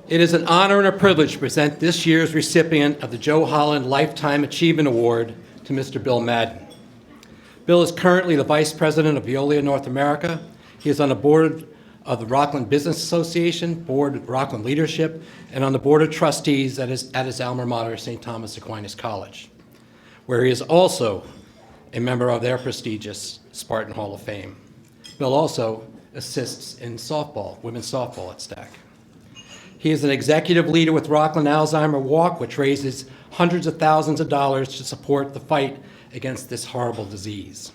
It is an honor and a privilege to present this year's recipient of the Joe Holland Lifetime Achievement Award to Mr. Bill Madden. Bill is currently the Vice President of Veolia North America. He is on the board of the Rockland Business Association, board of Rockland Leadership, and on the Board of Trustees at his alma mater, St. Thomas Aquinas College, where he is also a member of their prestigious Spartan Hall of Fame. Bill also assists in softball, women's softball at Stack. He is an executive leader with Rockland Alzheimer Walk, which raises hundreds of thousands of dollars to support the fight against this horrible disease.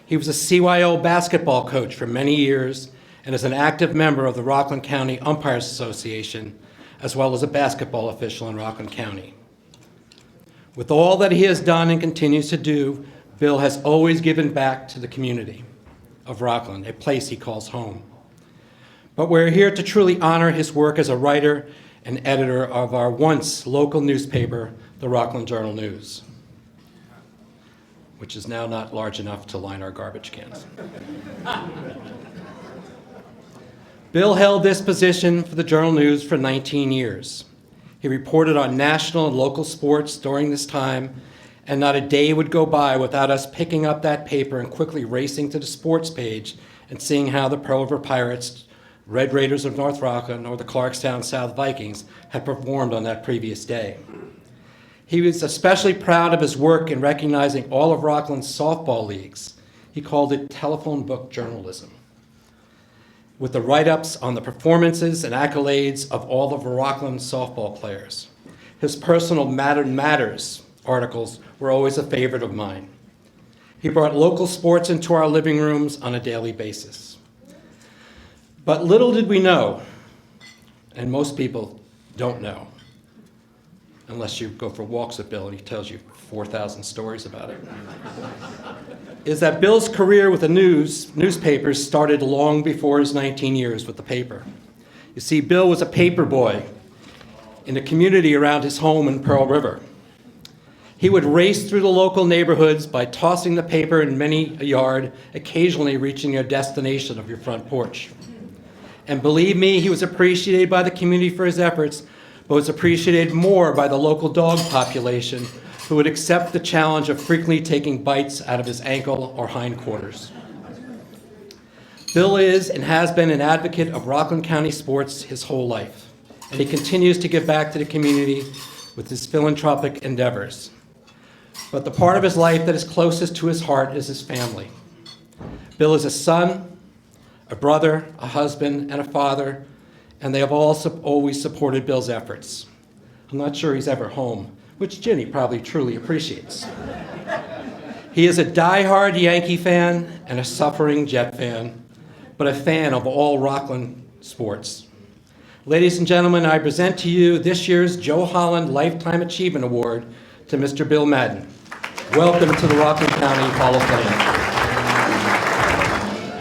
He was a CYO basketball coach for many years and is an active member of the Rockland County Umpires Association, as well as a basketball official in Rockland County. With all that he has done and continues to do, Bill has always given back to the community of Rockland, a place he calls home. But we're here to truly honor his work as a writer and editor of our once local newspaper, the Rockland Journal-News, which is now not large enough to line our garbage cans. Bill held this position for the Journal-News for 19 years. He reported on national and local sports during this time, and not a day would go by without us picking up that paper and quickly racing to the sports page and seeing how the Pearl River Pirates, Red Raiders of North Rockland, or the Clarkstown South Vikings had performed on that previous day. He was especially proud of his work in recognizing all of Rockland's softball leagues. He called it telephone book journalism, with the write-ups on the performances and accolades of all of Rockland's softball players. His personal Madden Matters articles were always a favorite of mine. He brought local sports into our living rooms on a daily basis. But little did we know, and most people don't know, unless you go for walks with Bill and he tells you 4,000 stories about it, is that Bill's career with the newspapers started long before his 19 years with the paper. You see, Bill was a paper boy in the community around his home in Pearl River. He would race through the local neighborhoods by tossing the paper in many a yard, occasionally reaching your destination of your front porch. And believe me, he was appreciated by the community for his efforts, but was appreciated more by the local dog population, who would accept the challenge of frequently taking bites out of his ankle or hindquarters. Bill is and has been an advocate of Rockland County sports his whole life, and he continues to give back to the community with his philanthropic endeavors. But the part of his life that is closest to his heart is his family. Bill is a son, a brother, a husband, and a father, and they have always supported Bill's efforts. I'm not sure he's ever home, which Ginny probably truly appreciates. He is a diehard Yankee fan and a suffering Jet fan, but a fan of all Rockland sports. Ladies and gentlemen, I present to you this year's Joe Holland Lifetime Achievement Award to Mr. Bill Madden. Welcome to the Rockland County Hall of Fame.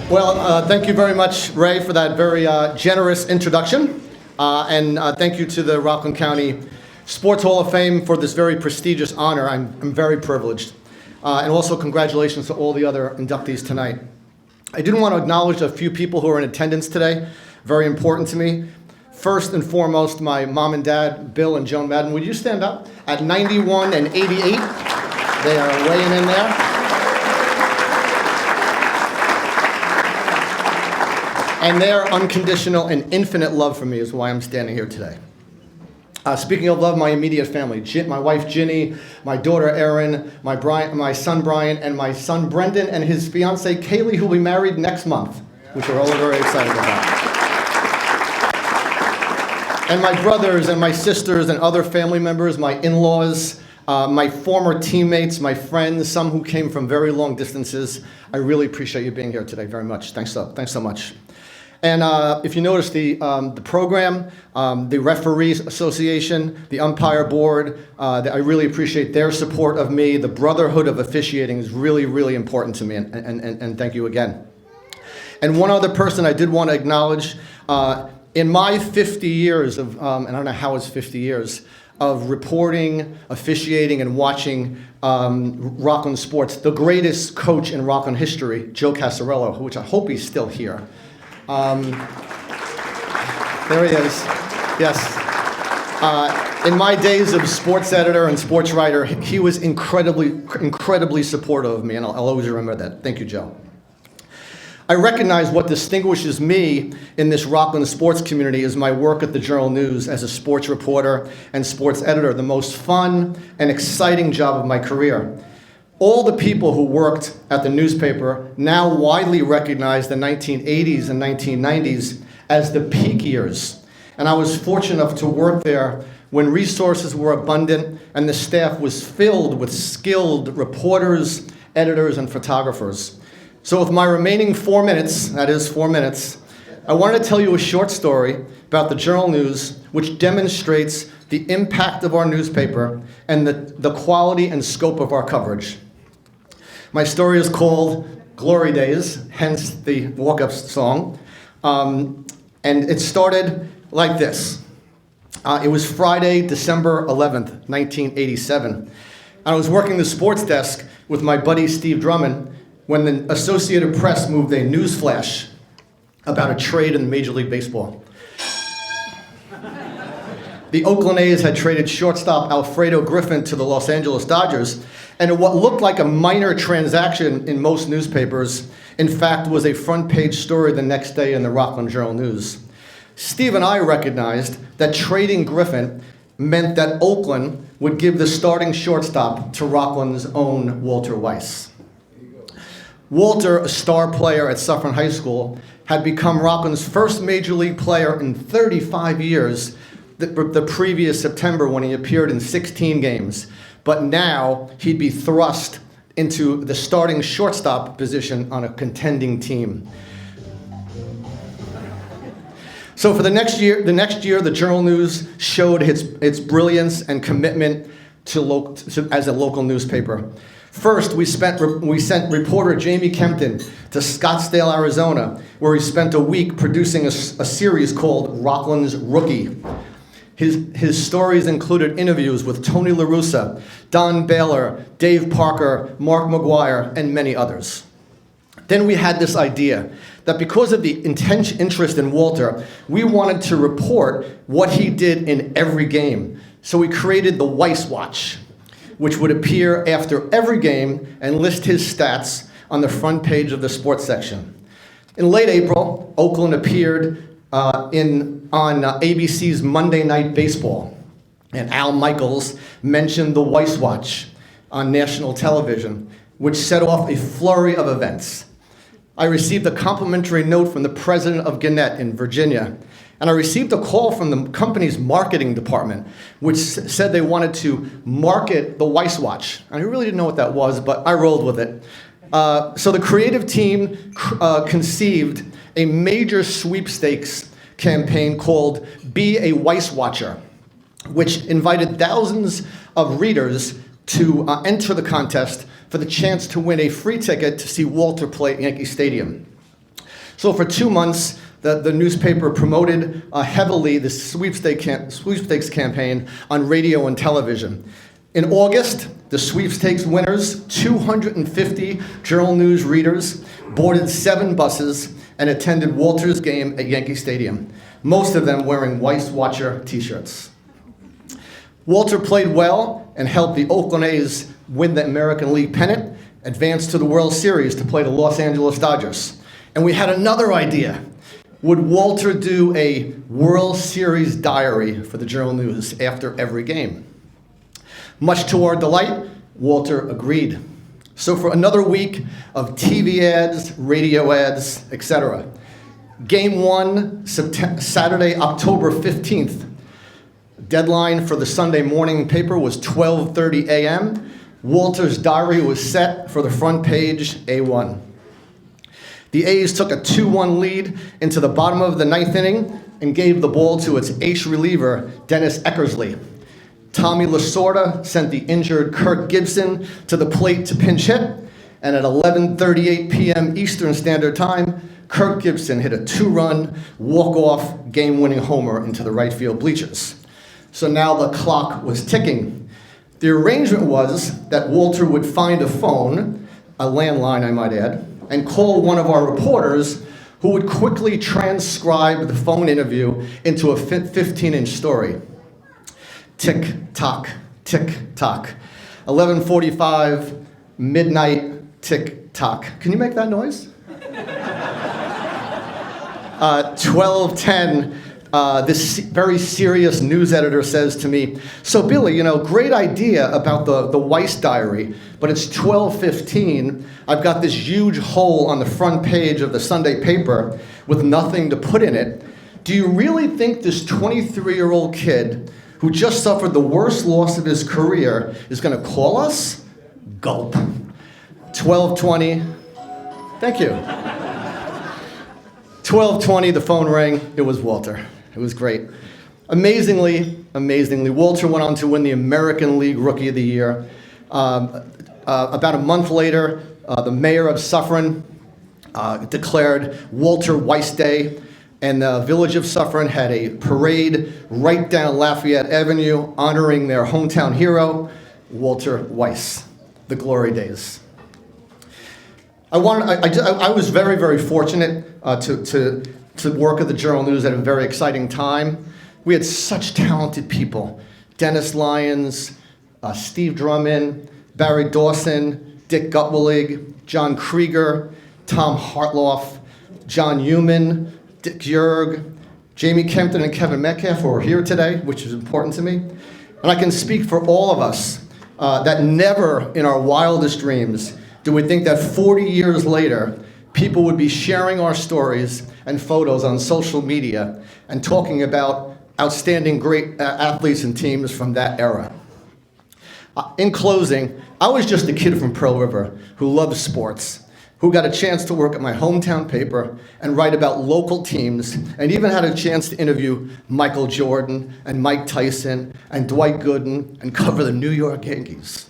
Well, thank you very much, Ray, for that very generous introduction. And thank you to the Rockland County Sports Hall of Fame for this very prestigious honor. I'm very privileged. And also congratulations to all the other inductees tonight. I did want to acknowledge a few people who are in attendance today, very important to me. First and foremost, my mom and dad, Bill and Joan Madden. Would you stand up? At 91 and 88, they are weighing in there. And their unconditional and infinite love for me is why I'm standing here today. Speaking of love, my immediate family, my wife Ginny, my daughter Erin, my son Brian, and my son Brendan and his fiancee Kaylee, who will be married next month, which we're all very excited about. And my brothers and my sisters and other family members, my in-laws, my former teammates, my friends, some who came from very long distances. I really appreciate you being here today very much. Thanks so much. And if you notice the program, the Referees Association, the Umpire Board, I really appreciate their support of me. The brotherhood of officiating is really, really important to me, and thank you again. And one other person I did want to acknowledge, in my 50 years of, and I don't know how it's 50 years, of reporting, officiating, and watching Rockland sports, the greatest coach in Rockland history, Joe Casarello, which I hope he's still here. There he is. Yes. In my days of sports editor and sports writer, he was incredibly supportive of me, and I'll always remember that. Thank you, Joe. I recognize what distinguishes me in this Rockland sports community is my work at the Journal News as a sports reporter and sports editor, the most fun and exciting job of my career. All the people who worked at the newspaper now widely recognize the 1980s and 1990s as the peak years. And I was fortunate enough to work there when resources were abundant and the staff was filled with skilled reporters, editors, and photographers. So with my remaining 4 minutes, that is 4 minutes, I wanted to tell you a short story about the Journal News, which demonstrates the impact of our newspaper and the quality and scope of our coverage. My story is called Glory Days, hence the walk-up song. And it started like this. It was Friday, December 11th, 1987. I was working the sports desk with my buddy Steve Drummond when the Associated Press moved a news flash about a trade in Major League Baseball. The Oakland A's had traded shortstop Alfredo Griffin to the Los Angeles Dodgers, and what looked like a minor transaction in most newspapers, in fact, was a front page story the next day in the Rockland Journal News. Steve and I recognized that trading Griffin meant that Oakland would give the starting shortstop to Rockland's own Walter Weiss. Walter, a star player at Suffern High School, had become Rockland's first major league player in 35 years the previous September when he appeared in 16 games. But now he'd be thrust into the starting shortstop position on a contending team. So for the next year, the Journal News showed its brilliance and commitment as a local newspaper. First, we sent reporter Jamie Kempton to Scottsdale, Arizona, where he spent a week producing a series called Rockland's Rookie. His stories included interviews with Tony La Russa, Don Baylor, Dave Parker, Mark McGuire, and many others. Then we had this idea that because of the intense interest in Walter, we wanted to report what he did in every game. So we created the Weiss Watch, which would appear after every game and list his stats on the front page of the sports section. In late April, Oakland appeared on ABC's Monday Night Baseball, and Al Michaels mentioned the Weiss Watch on national television, which set off a flurry of events. I received a complimentary note from the president of Gannett in Virginia, and I received a call from the company's marketing department, which said they wanted to market the Weiss Watch. I really didn't know what that was, but I rolled with it. So the creative team conceived a major sweepstakes campaign called Be a Weiss Watcher, which invited thousands of readers to enter the contest for the chance to win a free ticket to see Walter play at Yankee Stadium. So for 2 months, the newspaper promoted heavily the sweepstakes campaign on radio and television. In August, the sweepstakes winners, 250 Journal News readers, boarded 7 buses and attended Walter's game at Yankee Stadium, most of them wearing Weiss Watcher t-shirts. Walter played well and helped the Oakland A's win the American League pennant, advance to the World Series to play the Los Angeles Dodgers. And we had another idea. Would Walter do a World Series diary for the Journal News after every game? Much to our delight, Walter agreed. So for another week of TV ads, radio ads, etc. Game 1, Saturday, October 15th. Deadline for the Sunday morning paper was 12:30 a.m. Walter's diary was set for the front page, A1. The A's took a 2-1 lead into the bottom of the 9th inning and gave the ball to its ace reliever, Dennis Eckersley. Tommy Lasorda sent the injured Kirk Gibson to the plate to pinch hit, and at 11:38 p.m. Eastern Standard Time, Kirk Gibson hit a 2-run, walk-off, game-winning homer into the right field bleachers. So now the clock was ticking. The arrangement was that Walter would find a phone, a landline I might add, and call one of our reporters who would quickly transcribe the phone interview into a 15-inch story. Tick tock, tick tock. 11:45, midnight, tick tock. Can you make that noise? 12:10, this very serious news editor says to me, "So Billy, great idea about the Weiss diary, but it's 12:15. I've got this huge hole on the front page of the Sunday paper with nothing to put in it. Do you really think this 23-year-old kid who just suffered the worst loss of his career is going to call us?" Gulp. 12:20. Thank you. 12:20, the phone rang. It was Walter. It was great. Amazingly, Walter went on to win the American League Rookie of the Year. About a month later, the mayor of Suffern declared Walter Weiss Day, and the village of Suffern had a parade right down Lafayette Avenue honoring their hometown hero, Walter Weiss. The glory days. I was very, very fortunate to work at the Journal News at a very exciting time. We had such talented people. Dennis Lyons, Steve Drummond, Barry Dawson, Dick Gutwillig, John Krieger, Tom Hartloff, John Heumann, Dick Yerg, Jamie Kempton and Kevin Metcalf, who are here today, which is important to me. And I can speak for all of us that never in our wildest dreams do we think that 40 years later, people would be sharing our stories and photos on social media and talking about outstanding great athletes and teams from that era. In closing, I was just a kid from Pearl River who loved sports, who got a chance to work at my hometown paper and write about local teams, and even had a chance to interview Michael Jordan and Mike Tyson and Dwight Gooden and cover the New York Yankees.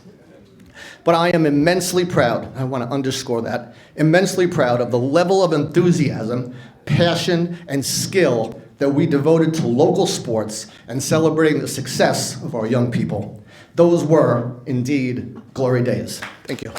But I am immensely proud, I want to underscore that, immensely proud of the level of enthusiasm, passion, and skill that we devoted to local sports and celebrating the success of our young people. Those were, indeed, glory days. Thank you.